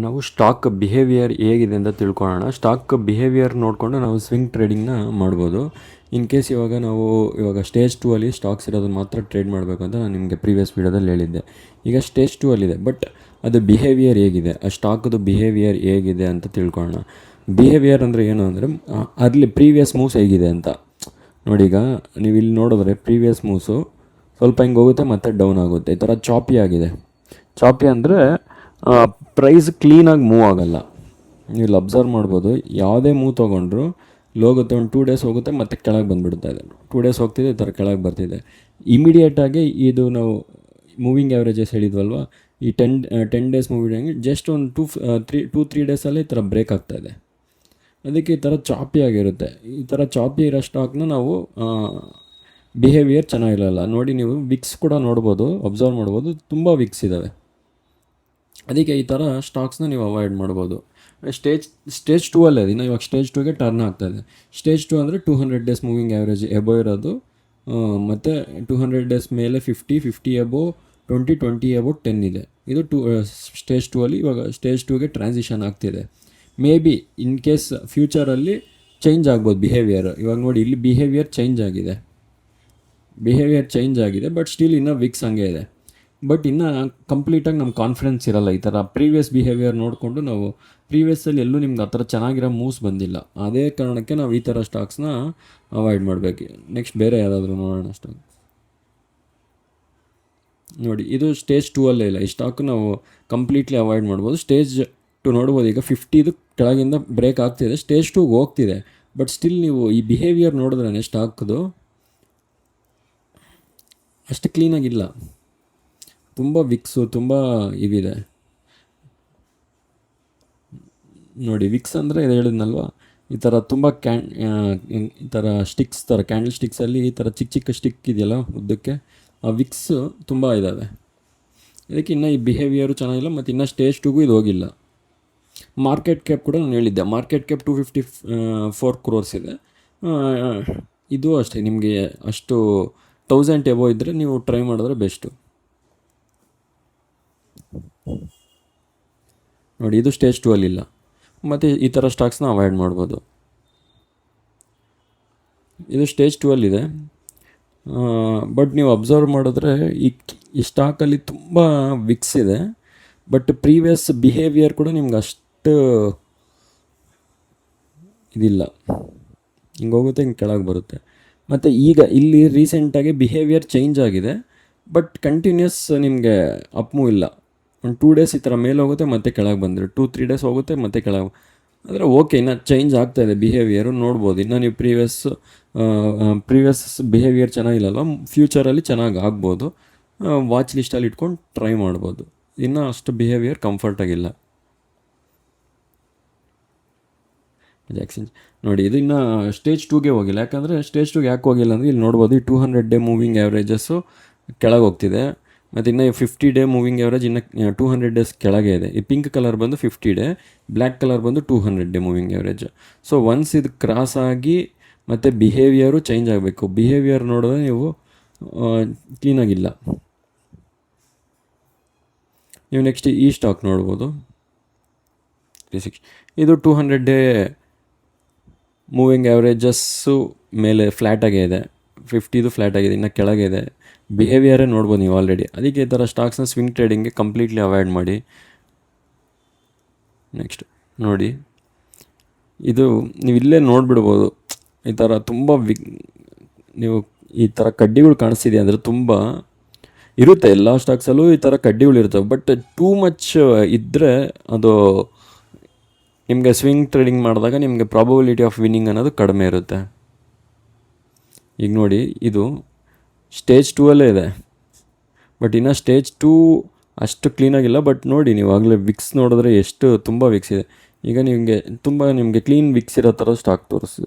ನಾವು stock behaviour ಹೇಗಿದೆ ಅಂತ ತಿಳ್ಕೊಳ್ಳೋಣ. ಸ್ಟಾಕ್ ಬಿಹೇವಿಯರ್ ನೋಡಿಕೊಂಡು ನಾವು ಸ್ವಿಂಗ್ ಟ್ರೇಡಿಂಗ್ನ ಮಾಡ್ಬೋದು. ಇನ್ ಕೇಸ್ ಇವಾಗ ಸ್ಟೇಜ್ 2 ಅಲ್ಲಿ ಸ್ಟಾಕ್ಸ್ ಇರೋದನ್ನ ಮಾತ್ರ ಟ್ರೇಡ್ ಮಾಡಬೇಕು ಅಂತ ನಾನು ನಿಮಗೆ ಪ್ರೀವಿಯಸ್ ವೀಡಿಯೋದಲ್ಲಿ ಹೇಳಿದ್ದೆ. ಈಗ ಸ್ಟೇಜ್ 2 ಅಲ್ಲಿದೆ, ಬಟ್ ಅದು ಬಿಹೇವಿಯರ್ ಹೇಗಿದೆ, ಆ ಸ್ಟಾಕದು ಬಿಹೇವಿಯರ್ ಹೇಗಿದೆ ಅಂತ ತಿಳ್ಕೊಳ್ಳೋಣ. ಬಿಹೇವಿಯರ್ ಅಂದರೆ ಏನು ಅಂದರೆ ಅಲ್ಲಿ ಪ್ರೀವಿಯಸ್ ಮೂವ್ಸ್ ಹೇಗಿದೆ ಅಂತ ನೋಡಿ. ಈಗ ನೀವು ಇಲ್ಲಿ ನೋಡಿದ್ರೆ ಪ್ರೀವಿಯಸ್ ಮೂವ್ಸು ಸ್ವಲ್ಪ ಹಿಂಗೆ ಹೋಗುತ್ತೆ ಮತ್ತು ಡೌನ್ ಆಗುತ್ತೆ, ಈ ಥರ ಚಾಪಿ ಆಗಿದೆ. ಚಾಪಿ ಅಂದರೆ ಪ್ರೈಸ್ ಕ್ಲೀನಾಗಿ ಮೂವ್ ಆಗೋಲ್ಲ. ನೀವು ಇಲ್ಲಿ ಅಬ್ಸರ್ವ್ ಮಾಡ್ಬೋದು, ಯಾವುದೇ ಮೂವ್ ತೊಗೊಂಡ್ರು ಹೋಗುತ್ತೆ, ಒಂದು 2 ಡೇಸ್ ಹೋಗುತ್ತೆ ಮತ್ತು ಕೆಳಗೆ ಬಂದುಬಿಡ್ತಾ ಇದೆ. 2 ಡೇಸ್ ಹೋಗ್ತಿದೆ, ಈ ಥರ ಕೆಳಗೆ ಬರ್ತಿದೆ. ಇಮಿಡಿಯೇಟಾಗಿ ಇದು ನಾವು ಮೂವಿಂಗ್ ಆ್ಯಾವ್ರೇಜಸ್ ಹೇಳಿದ್ವಲ್ವ, ಈ 10 ಡೇಸ್ ಮೂವಿಂಗ್ ಜಸ್ಟ್ ಒಂದು 2-3 ಡೇಸಲ್ಲೇ ಈ ಥರ ಬ್ರೇಕ್ ಆಗ್ತಾಯಿದೆ. ಅದಕ್ಕೆ ಈ ಥರ ಚಾಪಿ ಆಗಿರುತ್ತೆ. ಈ ಥರ ಚಾಪಿ ಇರೋ ಸ್ಟಾಕ್ನ ನಾವು ಬಿಹೇವಿಯರ್ ಚೆನ್ನಾಗಿರಲ್ಲ. ನೋಡಿ, ನೀವು ವಿಕ್ಸ್ ಕೂಡ ನೋಡ್ಬೋದು, ಅಬ್ಸರ್ವ್ ಮಾಡ್ಬೋದು, ತುಂಬ ವಿಕ್ಸ್ ಇದ್ದಾವೆ. ಅದಕ್ಕೆ ಈ ಥರ ಸ್ಟಾಕ್ಸ್ನ ನೀವು ಅವಾಯ್ಡ್ ಮಾಡ್ಬೋದು. ಸ್ಟೇಜ್ 2 ಅಲ್ಲೇ ಇನ್ನು ಇವಾಗ ಸ್ಟೇಜ್ 2ಗೆ ಟರ್ನ್ ಆಗ್ತಾಯಿದೆ. ಸ್ಟೇಜ್ 2 ಅಂದರೆ 200 ಡೇಸ್ ಮೂವಿಂಗ್ ಆ್ಯಾವ್ರೇಜ್ ಎಬೋ ಇರೋದು, ಮತ್ತು 200 ಡೇಸ್ ಮೇಲೆ 50 ಎಬೋ 20 ಎಬೋ 10 ಇದೆ. ಇದು ಸ್ಟೇಜ್ 2 ಅಲ್ಲಿ ಇವಾಗ ಸ್ಟೇಜ್ 2ಗೆ ಟ್ರಾನ್ಸಿಷನ್ ಆಗ್ತಿದೆ. ಮೇ ಬಿ ಇನ್ ಕೇಸ್ ಫ್ಯೂಚರಲ್ಲಿ ಚೇಂಜ್ ಆಗ್ಬೋದು ಬಿಹೇವಿಯರ್. ಇವಾಗ ನೋಡಿ, ಇಲ್ಲಿ ಬಿಹೇವಿಯರ್ ಚೇಂಜ್ ಆಗಿದೆ, ಬಟ್ ಸ್ಟಿಲ್ ಇನ್ನೂ ವಿಕ್ಸ್ ಹಂಗೆ ಇದೆ. ಬಟ್ ಇನ್ನು ಕಂಪ್ಲೀಟಾಗಿ ನಮ್ಮ ಕಾನ್ಫಿಡೆನ್ಸ್ ಇರಲ್ಲ. ಈ ಥರ ಪ್ರೀವಿಯಸ್ ಬಿಹೇವಿಯರ್ ನೋಡಿಕೊಂಡು ನಾವು ಪ್ರೀವಿಯಸ್ಸಲ್ಲಿ ಎಲ್ಲೂ ನಿಮ್ಗೆ ಆ ಥರ ಚೆನ್ನಾಗಿರೋ ಮೂವ್ಸ್ ಬಂದಿಲ್ಲ. ಅದೇ ಕಾರಣಕ್ಕೆ ನಾವು ಈ ಥರ ಸ್ಟಾಕ್ಸ್ನ ಅವಾಯ್ಡ್ ಮಾಡಬೇಕು. ನೆಕ್ಸ್ಟ್ ಬೇರೆ ಯಾವುದಾದ್ರೂ ನೋಡೋಣ ಸ್ಟಾಕ್. ನೋಡಿ, ಇದು ಸ್ಟೇಜ್ 2 ಅಲ್ಲೇ ಇಲ್ಲ. ಈ ಸ್ಟಾಕ್ ನಾವು ಕಂಪ್ಲೀಟ್ಲಿ ಅವಾಯ್ಡ್ ಮಾಡ್ಬೋದು. ಸ್ಟೇಜ್ 2 ನೋಡ್ಬೋದು, ಈಗ 50 ಕೆಳಗಿಂದ ಬ್ರೇಕ್ ಆಗ್ತಿದೆ, ಸ್ಟೇಜ್ 2 ಹೋಗ್ತಿದೆ. ಬಟ್ ಸ್ಟಿಲ್ ನೀವು ಈ ಬಿಹೇವಿಯರ್ ನೋಡಿದ್ರೇ ಸ್ಟಾಕ್ದು ಅಷ್ಟು ಕ್ಲೀನಾಗಿಲ್ಲ, ತುಂಬ ವಿಕ್ಸು, ತುಂಬ ಇವಿದೆ. ನೋಡಿ, ವಿಕ್ಸ್ ಅಂದರೆ ಇದು ಹೇಳಿದ್ನಲ್ವ, ಈ ಥರ ತುಂಬ ಈ ಥರ ಸ್ಟಿಕ್ಸ್ ಥರ ಕ್ಯಾಂಡಲ್ ಸ್ಟಿಕ್ಸಲ್ಲಿ ಈ ಥರ ಚಿಕ್ಕ ಚಿಕ್ಕ ಸ್ಟಿಕ್ ಇದೆಯಲ್ಲ ಉದ್ದಕ್ಕೆ, ಆ ವಿಕ್ಸ್ ತುಂಬ ಇದ್ದಾವೆ. ಇದಕ್ಕೆ ಇನ್ನೂ ಈ ಬಿಹೇವಿಯರು ಚೆನ್ನಾಗಿಲ್ಲ, ಮತ್ತು ಇನ್ನೂ ಸ್ಟೇಜ್ 2ಗೂ ಇದು ಹೋಗಿಲ್ಲ. ಮಾರ್ಕೆಟ್ ಕ್ಯಾಪ್ ಕೂಡ ನಾನು ಹೇಳಿದ್ದೆ, ಮಾರ್ಕೆಟ್ ಕ್ಯಾಪ್ 254 crores ಇದೆ. ಇದು ಅಷ್ಟೇ, ನಿಮಗೆ ಅಷ್ಟು 1000 ಎಬೋ ಇದ್ದರೆ ನೀವು ಟ್ರೈ ಮಾಡಿದ್ರೆ ಬೆಸ್ಟು. ನೋಡಿ, ಇದು ಸ್ಟೇಜ್ 2 ಅಲ್ಲಿಲ್ಲ, ಮತ್ತು ಈ ಥರ ಸ್ಟಾಕ್ಸ್ನ ಅವಾಯ್ಡ್ ಮಾಡ್ಬೋದು. ಇದು ಸ್ಟೇಜ್ 2 ಅಲ್ಲಿದೆ, ಬಟ್ ನೀವು ಅಬ್ಸರ್ವ್ ಮಾಡಿದ್ರೆ ಈ ಸ್ಟಾಕಲ್ಲಿ ತುಂಬ ವಿಕ್ಸ್ ಇದೆ. ಬಟ್ ಪ್ರೀವಿಯಸ್ ಬಿಹೇವಿಯರ್ ಕೂಡ ನಿಮ್ಗೆ ಅಷ್ಟು ಇದಿಲ್ಲ, ಹಿಂಗೆ ಹೋಗುತ್ತೆ, ಹಿಂಗೆ ಕೆಳಗೆ ಬರುತ್ತೆ. ಮತ್ತು ಈಗ ಇಲ್ಲಿ ರೀಸೆಂಟಾಗಿ ಬಿಹೇವಿಯರ್ ಚೇಂಜ್ ಆಗಿದೆ, ಬಟ್ ಕಂಟಿನ್ಯೂಸ್ ನಿಮಗೆ ಅಪ್ ಮೂವ್ ಇಲ್ಲ. ಒಂದು 2 ಡೇಸ್ ಈ ಥರ ಮೇಲೆ ಹೋಗುತ್ತೆ, ಮತ್ತೆ ಕೆಳಗೆ ಬಂದರೆ 2-3 ಡೇಸ್ ಹೋಗುತ್ತೆ, ಮತ್ತೆ ಕೆಳಗೆ. ಆದರೆ ಓಕೆ, ಇನ್ನು ಚೇಂಜ್ ಆಗ್ತಾಯಿದೆ ಬಿಹೇವಿಯರು, ನೋಡ್ಬೋದು. ಇನ್ನು ನೀವು ಪ್ರೀವಿಯಸ್ ಬಿಹೇವಿಯರ್ ಚೆನ್ನಾಗಿಲ್ಲಲ್ವ, ಫ್ಯೂಚರಲ್ಲಿ ಚೆನ್ನಾಗಿ ಆಗ್ಬೋದು. ವಾಚ್ ಲಿಸ್ಟಲ್ಲಿ ಇಟ್ಕೊಂಡು ಟ್ರೈ ಮಾಡ್ಬೋದು. ಇನ್ನೂ ಅಷ್ಟು ಬಿಹೇವಿಯರ್ ಕಂಫರ್ಟಾಗಿಲ್ಲ. ನೋಡಿ, ಇದು ಇನ್ನೂ ಸ್ಟೇಜ್ 2ಗೆ ಹೋಗಿಲ್ಲ. ಯಾಕಂದರೆ ಸ್ಟೇಜ್ 2ಗೆ ಯಾಕೆ ಹೋಗಿಲ್ಲ ಅಂದರೆ ಇಲ್ಲಿ ನೋಡ್ಬೋದು, ಈ 200 ಡೇ ಮೂವಿಂಗ್ ಆ್ಯಾವ್ರೇಜಸ್ಸು ಕೆಳಗೆ ಹೋಗ್ತಿದೆ, ಮತ್ತು ಇನ್ನು 50 ಡೇ ಮೂವಿಂಗ್ ಆ್ಯಾವ್ರೇಜ್ ಇನ್ನು 200 ಡೇಸ್ ಕೆಳಗೆ ಇದೆ. ಈ ಪಿಂಕ್ ಕಲರ್ ಬಂದು 50 ಡೇ, ಬ್ಲ್ಯಾಕ್ ಕಲರ್ ಬಂದು 200 day moving average. So once ಇದು ಕ್ರಾಸ್ ಆಗಿ ಮತ್ತು ಬಿಹೇವಿಯರು ಚೇಂಜ್ ಆಗಬೇಕು. ಬಿಹೇವಿಯರ್ ನೋಡಿದ್ರೆ ನೀವು ಕ್ಲೀನಾಗಿಲ್ಲ. ನೀವು ನೆಕ್ಸ್ಟ್ ಈ ಸ್ಟಾಕ್ ನೋಡ್ಬೋದು, 360. ಇದು 200 ಡೇ ಮೂವಿಂಗ್ ಆ್ಯಾವ್ರೇಜಸ್ಸು ಮೇಲೆ ಫ್ಲ್ಯಾಟಾಗೇ ಇದೆ, 50 ಫ್ಲ್ಯಾಟ್ ಆಗಿದೆ, ಇನ್ನು ಕೆಳಗೆ ಇದೆ. ಬಿಹೇವಿಯರೇ ನೋಡ್ಬೋದು ನೀವು ಆಲ್ರೆಡಿ. ಅದಕ್ಕೆ ಈ ಥರ ಸ್ಟಾಕ್ಸ್ನ ಸ್ವಿಂಗ್ ಟ್ರೇಡಿಂಗ್ಗೆ ಕಂಪ್ಲೀಟ್ಲಿ ಅವಾಯ್ಡ್ ಮಾಡಿ. ನೆಕ್ಸ್ಟ್ ನೋಡಿ, ಇದು ನೀವು ಇಲ್ಲೇ ನೋಡಿಬಿಡ್ಬೋದು, ಈ ಥರ ತುಂಬ ನೀವು ಈ ಥರ ಕಡ್ಡಿಗಳು ಕಾಣಿಸ್ತಿದೆ ಅಂದರೆ ತುಂಬ ಇರುತ್ತೆ. ಎಲ್ಲ ಸ್ಟಾಕ್ಸಲ್ಲೂ ಈ ಥರ ಕಡ್ಡಿಗಳು ಇರ್ತವೆ, ಬಟ್ ಟೂ ಮಚ್ ಇದ್ದರೆ ಅದು ನಿಮಗೆ ಸ್ವಿಂಗ್ ಟ್ರೇಡಿಂಗ್ ಮಾಡಿದಾಗ ನಿಮಗೆ ಪ್ರಾಬಬಿಲಿಟಿ ಆಫ್ ವಿನ್ನಿಂಗ್ ಅನ್ನೋದು ಕಡಿಮೆ ಇರುತ್ತೆ. ಈಗ ನೋಡಿ, ಇದು ಸ್ಟೇಜ್ 2 ಅಲ್ಲೇ ಇದೆ, ಬಟ್ ಇನ್ನು ಸ್ಟೇಜ್ 2 ಅಷ್ಟು ಕ್ಲೀನಾಗಿಲ್ಲ. ಬಟ್ ನೋಡಿ, ನೀವು ಆಗಲೇ ವಿಕ್ಸ್ ನೋಡಿದ್ರೆ ಎಷ್ಟು ತುಂಬ ವಿಕ್ಸ್ ಇದೆ. ಈಗ ನಿಮಗೆ ಕ್ಲೀನ್ ವಿಕ್ಸ್ ಇರೋ ಥರ ಸ್ಟಾಕ್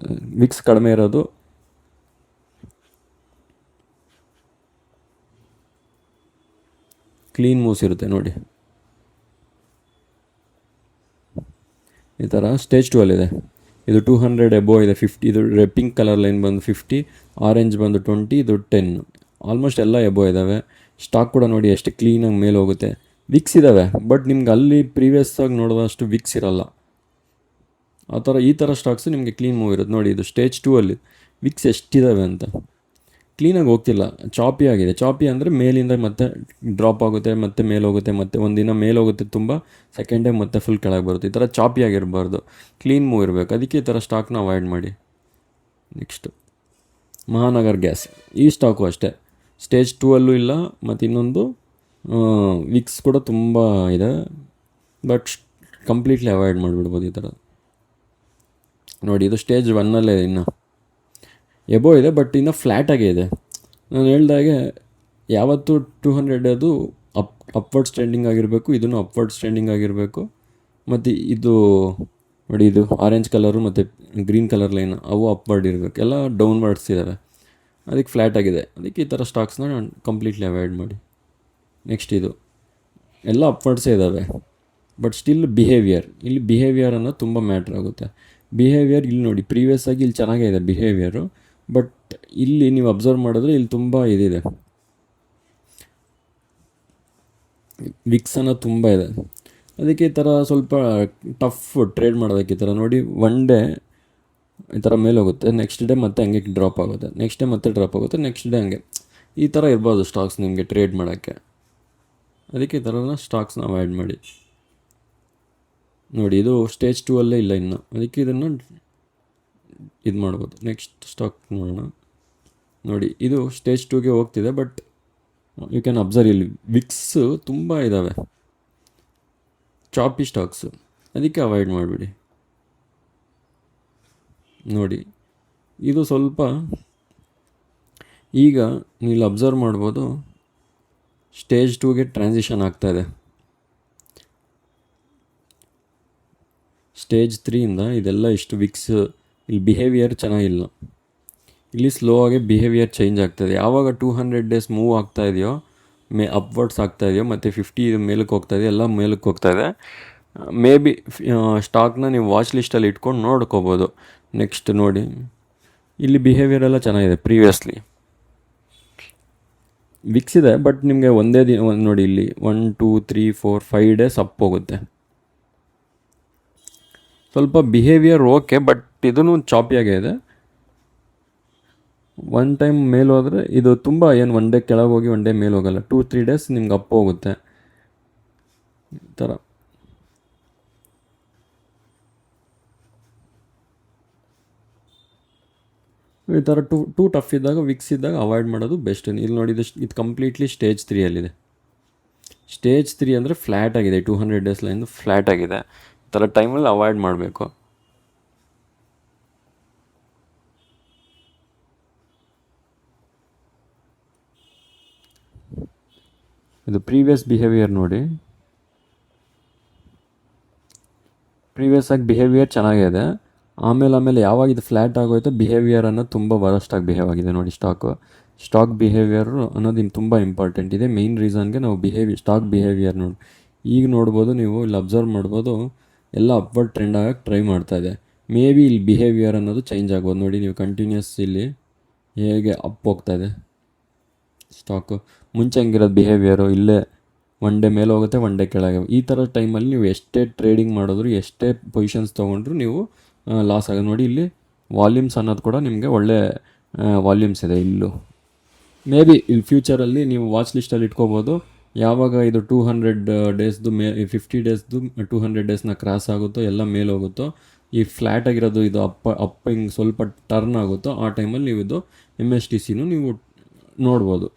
ವಿಕ್ಸ್ ಕಡಿಮೆ ಇರೋದು ಕ್ಲೀನ್ ಮೂವ್ಸ್ ಇರುತ್ತೆ. ನೋಡಿ, ಈ ಥರ ಸ್ಟೇಜ್ 2 ಅಲ್ಲಿದೆ. ಇದು 200 ಎಬೋ ಇದೆ, 50. ಇದು ಪಿಂಕ್ ಕಲರ್ ಲೈನ್ ಬಂದು 50, ಆರೆಂಜ್ ಬಂದು 20, ಇದು 10. ಆಲ್ಮೋಸ್ಟ್ ಎಲ್ಲ ಎಬೋ ಇದ್ದಾವೆ. ಸ್ಟಾಕ್ ಕೂಡ ನೋಡಿ ಎಷ್ಟು ಕ್ಲೀನಾಗಿ ಮೇಲೆ ಹೋಗುತ್ತೆ. ವಿಕ್ಸ್ ಇದ್ದಾವೆ, ಬಟ್ ನಿಮ್ಗೆ ಅಲ್ಲಿ ಪ್ರೀವಿಯಸ್ ಆಗಿ ನೋಡೋದಷ್ಟು ವಿಕ್ಸ್ ಇರಲ್ಲ. ಈ ಥರ ಸ್ಟಾಕ್ಸು ನಿಮಗೆ ಕ್ಲೀನ್ ಮೂವ್ ಇರುತ್ತೆ. ನೋಡಿ, ಇದು ಸ್ಟೇಜ್ 2 ಅಲ್ಲಿ ವಿಕ್ಸ್ ಎಷ್ಟಿದ್ದಾವೆ ಅಂತ. ಕ್ಲೀನಾಗಿ ಹೋಗ್ತಿಲ್ಲ, ಚಾಪಿ ಆಗಿದೆ. ಚಾಪಿ ಅಂದರೆ ಮೇಲಿಂದ ಮತ್ತೆ ಡ್ರಾಪ್ ಆಗುತ್ತೆ, ಮತ್ತೆ ಮೇಲೆ ಹೋಗುತ್ತೆ, ಮತ್ತೆ ಒಂದಿನ ಮೇಲೆ ಹೋಗುತ್ತೆ ತುಂಬ, ಸೆಕೆಂಡ್ ಡೇ ಮತ್ತೆ ಫುಲ್ ಕೆಳಗೆ ಬರುತ್ತೆ. ಈ ಥರ ಚಾಪಿ ಆಗಿರಬಾರ್ದು, ಕ್ಲೀನ್ ಮೂವ್ ಇರಬೇಕು. ಅದಕ್ಕೆ ಈ ಥರ ಸ್ಟಾಕ್ನ ಅವಾಯ್ಡ್ ಮಾಡಿ. Next Mahanagar gas. ಈ ಸ್ಟಾಕು ಅಷ್ಟೇ, ಸ್ಟೇಜ್ 2 ಅಲ್ಲೂ ಇಲ್ಲ, ಮತ್ತು ಇನ್ನೊಂದು ವಿಕ್ಸ್ ಕೂಡ ತುಂಬ ಇದೆ, ಬಟ್ ಕಂಪ್ಲೀಟ್ಲಿ ಅವಾಯ್ಡ್ ಮಾಡಿಬಿಡ್ಬೋದು ಈ ಥರ. ನೋಡಿ, ಇದು ಸ್ಟೇಜ್ 1ಅಲ್ಲೇ ಇನ್ನು ಎಬೋ ಇದೆ, ಬಟ್ ಇನ್ನು ಫ್ಲ್ಯಾಟಾಗೇ ಇದೆ. ನಾನು ಹೇಳ್ದಾಗೆ ಯಾವತ್ತೂ 200 ಅದು ಅಪ್ವರ್ಡ್ಸ್ ಟ್ರೆಂಡಿಂಗ್ ಆಗಿರಬೇಕು, ಇದನ್ನು ಅಪ್ವರ್ಡ್ಸ್ ಟ್ರೆಂಡಿಂಗ್ ಆಗಿರಬೇಕು. ಮತ್ತು ಇದು ನೋಡಿ, ಇದು ಆರೆಂಜ್ ಕಲರು ಮತ್ತು ಗ್ರೀನ್ ಕಲರ್ ಲೈನ್ ಅವು ಅಪ್ವರ್ಡ್ ಇರಬೇಕು, ಎಲ್ಲ ಡೌನ್ವರ್ಡ್ಸ್ ಇದ್ದಾವೆ. ಅದಕ್ಕೆ ಫ್ಲ್ಯಾಟ್ ಆಗಿದೆ. ಅದಕ್ಕೆ ಈ ಥರ ಸ್ಟಾಕ್ಸ್ನ ಕಂಪ್ಲೀಟ್ಲಿ ಅವಾಯ್ಡ್ ಮಾಡಿ. ನೆಕ್ಸ್ಟ್ ಇದು ಎಲ್ಲ ಅಪ್ವರ್ಡ್ಸೇ ಇದ್ದಾವೆ, ಬಟ್ ಸ್ಟಿಲ್ ಇಲ್ಲಿ ಬಿಹೇವಿಯರ್ ಅನ್ನೋದು ತುಂಬ ಮ್ಯಾಟ್ರ್ ಆಗುತ್ತೆ. ಬಿಹೇವಿಯರ್ ಇಲ್ಲಿ ನೋಡಿ, ಪ್ರೀವಿಯಸ್ ಆಗಿ ಇಲ್ಲಿ ಚೆನ್ನಾಗೇ ಇದೆ ಬಿಹೇವಿಯರು, ಬಟ್ ಇಲ್ಲಿ ನೀವು ಅಬ್ಸರ್ವ್ ಮಾಡಿದ್ರೆ ಇಲ್ಲಿ ತುಂಬ ಇದಿದೆ, ವಿಕ್ಸ್ ಅನ್ನೋದು ತುಂಬ ಇದೆ. ಅದಕ್ಕೆ ಈ ಥರ ಸ್ವಲ್ಪ ಟಫ್ ಟ್ರೇಡ್ ಮಾಡೋದಕ್ಕೆ. ಈ ಥರ ನೋಡಿ, ಒನ್ ಡೇ ಈ ಥರ ಮೇಲೆ ಹೋಗುತ್ತೆ, ನೆಕ್ಸ್ಟ್ ಡೇ ಮತ್ತೆ ಹಂಗೆ ಡ್ರಾಪ್ ಆಗುತ್ತೆ, ನೆಕ್ಸ್ಟ್ ಡೇ ಮತ್ತೆ ಡ್ರಾಪ್ ಆಗುತ್ತೆ, ನೆಕ್ಸ್ಟ್ ಡೇ ಹಂಗೆ. ಈ ಥರ ಇರ್ಬೋದು ಸ್ಟಾಕ್ಸ್ ನಿಮಗೆ ಟ್ರೇಡ್ ಮಾಡೋಕ್ಕೆ. ಅದಕ್ಕೆ ಈ ಥರನ ಸ್ಟಾಕ್ಸ್ನ ಅವಾಯ್ಡ್ ಮಾಡಿ. ನೋಡಿ, ಇದು ಸ್ಟೇಜ್ 2 ಅಲ್ಲೇ ಇಲ್ಲ ಇನ್ನು, ಅದಕ್ಕೆ ಇದನ್ನು ಇದು ಮಾಡ್ಬೋದು. ನೆಕ್ಸ್ಟ್ ಸ್ಟಾಕ್ ನೋಡೋಣ. ನೋಡಿ, ಇದು ಸ್ಟೇಜ್ 2ಗೆ ಹೋಗ್ತಿದೆ, ಬಟ್ ಯು ಕ್ಯಾನ್ ಅಬ್ಸರ್ವ್ ಇಲ್ಲಿ ವಿಕ್ಸ್ ತುಂಬ ಇದ್ದಾವೆ, ಚಾಪಿ ಸ್ಟಾಕ್ಸು. ಅದಕ್ಕೆ ಅವಾಯ್ಡ್ ಮಾಡಿಬಿಡಿ. ನೋಡಿ, ಇದು ಸ್ವಲ್ಪ ಈಗ ನೀವು ಅಬ್ಸರ್ವ್ ಮಾಡ್ಬೋದು, ಸ್ಟೇಜ್ 2ಗೆ ಟ್ರಾನ್ಸಿಷನ್ ಆಗ್ತಾಯಿದೆ. ಸ್ಟೇಜ್ 3ಇಂದ ಇದೆಲ್ಲ ಇಷ್ಟು ವಿಕ್ಸ್, ಇಲ್ಲಿ ಬಿಹೇವಿಯರ್ ಚೆನ್ನಾಗಿಲ್ಲ, ಇಲ್ಲಿ ಸ್ಲೋ ಆಗಿ ಬಿಹೇವಿಯರ್ ಚೇಂಜ್ ಆಗ್ತಾಯಿದೆ. ಯಾವಾಗ 200 ಡೇಸ್ ಮೂವ್ ಆಗ್ತಾ ಇದೆಯೋ, ಅಪ್ವರ್ಡ್ಸ್ ಆಗ್ತಾ ಇದೆಯೋ, ಮತ್ತು 50 ಮೇಲಕ್ಕೆ ಹೋಗ್ತಾ ಇದೆ, ಎಲ್ಲ ಮೇಲಕ್ಕೆ ಹೋಗ್ತಾಯಿದೆ. ಮೇ ಬಿ ಸ್ಟಾಕ್ನ ನೀವು ವಾಚ್ ಲಿಸ್ಟಲ್ಲಿ ಇಟ್ಕೊಂಡು ನೋಡ್ಕೋಬೋದು. ನೆಕ್ಸ್ಟ್ ನೋಡಿ, ಇಲ್ಲಿ ಬಿಹೇವಿಯರ್ ಎಲ್ಲ ಚೆನ್ನಾಗಿದೆ. ಪ್ರೀವಿಯಸ್ಲಿ ವಿಕ್ಸ್ ಇದೆ, ಬಟ್ ನಿಮಗೆ ಒಂದೇ ದಿನ ನೋಡಿ, ಇಲ್ಲಿ 1 2 3 4 5 ಡೇಸ್ ಅಪ್ ಹೋಗುತ್ತೆ. ಸ್ವಲ್ಪ ಬಿಹೇವಿಯರ್ ಓಕೆ, ಬಟ್ ಇದೂ ಚಾಪಿಯಾಗೇ ಇದೆ. ಒನ್ ಟೈಮ್ ಮೇಲೆ ಹೋದರೆ ಇದು ತುಂಬ ಏನು ಒನ್ ಡೇ ಕೆಳಗೆ ಹೋಗಿ ಒನ್ ಡೇ ಮೇಲೆ ಹೋಗಲ್ಲ, 2-3 ಡೇಸ್ ನಿಮ್ಗೆ ಅಪ್ ಹೋಗುತ್ತೆ. ಈ ಥರ ಟೂ ಟಫ್ ಇದ್ದಾಗ, ವಿಕ್ಸ್ ಇದ್ದಾಗ ಅವಾಯ್ಡ್ ಮಾಡೋದು ಬೆಸ್ಟ್. ಇಲ್ಲಿ ನೋಡಿ, ಇದು ಕಂಪ್ಲೀಟ್ಲಿ ಸ್ಟೇಜ್ 3ಅಲ್ಲಿದೆ. ಸ್ಟೇಜ್ 3 ಅಂದರೆ ಫ್ಲ್ಯಾಟ್ ಆಗಿದೆ, 200 ಡೇಸ್ ಲೈನ್ ಫ್ಲ್ಯಾಟ್ ಆಗಿದೆ. ಈ ಥರ ಟೈಮಲ್ಲಿ ಅವಾಯ್ಡ್ ಮಾಡಬೇಕು. ಇದು ಪ್ರೀವಿಯಸ್ ಬಿಹೇವಿಯರ್ ನೋಡಿ, ಪ್ರೀವಿಯಸ್ ಆಗಿ ಬಿಹೇವಿಯರ್ ಚೆನ್ನಾಗಿದೆ. ಆಮೇಲೆ ಯಾವಾಗ ಇದು ಫ್ಲ್ಯಾಟ್ ಆಗೋಯ್ತು, ಬಿಹೇವಿಯರ್ ಅನ್ನೋದು ತುಂಬ ವರಸ್ಟಾಗಿ ಬಿಹೇವ್ ಆಗಿದೆ. ನೋಡಿ, ಸ್ಟಾಕ್ ಬಿಹೇವಿಯರು ಅನ್ನೋದು ಇನ್ನು ತುಂಬ ಇಂಪಾರ್ಟೆಂಟ್ ಇದೆ. ಮೇಯ್ನ್ ರೀಸನ್ಗೆ ನಾವು ಸ್ಟಾಕ್ ಬಿಹೇವಿಯರ್ ಈಗ ನೋಡ್ಬೋದು, ನೀವು ಇಲ್ಲಿ ಅಬ್ಸರ್ವ್ ಮಾಡ್ಬೋದು, ಎಲ್ಲ ಅಪ್ವರ್ಡ್ ಟ್ರೆಂಡ್ ಆಗೋಕ್ಕೆ ಟ್ರೈ ಮಾಡ್ತಾಯಿದೆ. ಮೇ ಬಿ ಇಲ್ಲಿ ಬಿಹೇವಿಯರ್ ಅನ್ನೋದು ಚೇಂಜ್ ಆಗ್ಬೋದು. ನೋಡಿ, ನೀವು ಕಂಟಿನ್ಯೂಸ್ ಇಲ್ಲಿ ಹೇಗೆ ಅಪ್ ಹೋಗ್ತಾಯಿದೆ ಸ್ಟಾಕು. ಮುಂಚೆ ಹಂಗಿರೋದು ಬಿಹೇವಿಯರು, ಇಲ್ಲೇ ಒನ್ ಡೇ ಮೇಲೆ ಹೋಗುತ್ತೆ, ಒನ್ ಡೇ ಕೆಳಗೆ. ಈ ಥರ ಟೈಮಲ್ಲಿ ನೀವು ಎಷ್ಟೇ ಟ್ರೇಡಿಂಗ್ ಮಾಡಿದ್ರು, ಎಷ್ಟೇ ಪೊಸಿಷನ್ಸ್ ತೊಗೊಂಡ್ರು ನೀವು ಲಾಸ್ ಆಗೋದು. ನೋಡಿ, ಇಲ್ಲಿ ವಾಲ್ಯೂಮ್ಸ್ ಅನ್ನೋದು ಕೂಡ ನಿಮಗೆ ಒಳ್ಳೆ ವಾಲ್ಯೂಮ್ಸ್ ಇದೆ ಇಲ್ಲೂ. ಮೇ ಬಿ ಇಲ್ಲಿ ಫ್ಯೂಚರಲ್ಲಿ ನೀವು ವಾಚ್ ಲಿಸ್ಟಲ್ಲಿ ಇಟ್ಕೋಬೋದು. ಯಾವಾಗ ಇದು 200 ಡೇಸ್ದು 50 ಡೇಸ್ದು 200 ಡೇಸ್ನ ಕ್ರಾಸ್ ಆಗುತ್ತೋ, ಎಲ್ಲ ಮೇಲೆ ಹೋಗುತ್ತೋ, ಈ ಫ್ಲ್ಯಾಟ್ ಆಗಿರೋದು ಇದು ಅಪ್ ಹಿಂಗೆ ಸ್ವಲ್ಪ ಟರ್ನ್ ಆಗುತ್ತೋ, ಆ ಟೈಮಲ್ಲಿ ನೀವು ಇದು MSTCನೂ ನೀವು ನೋಡ್ಬೋದು.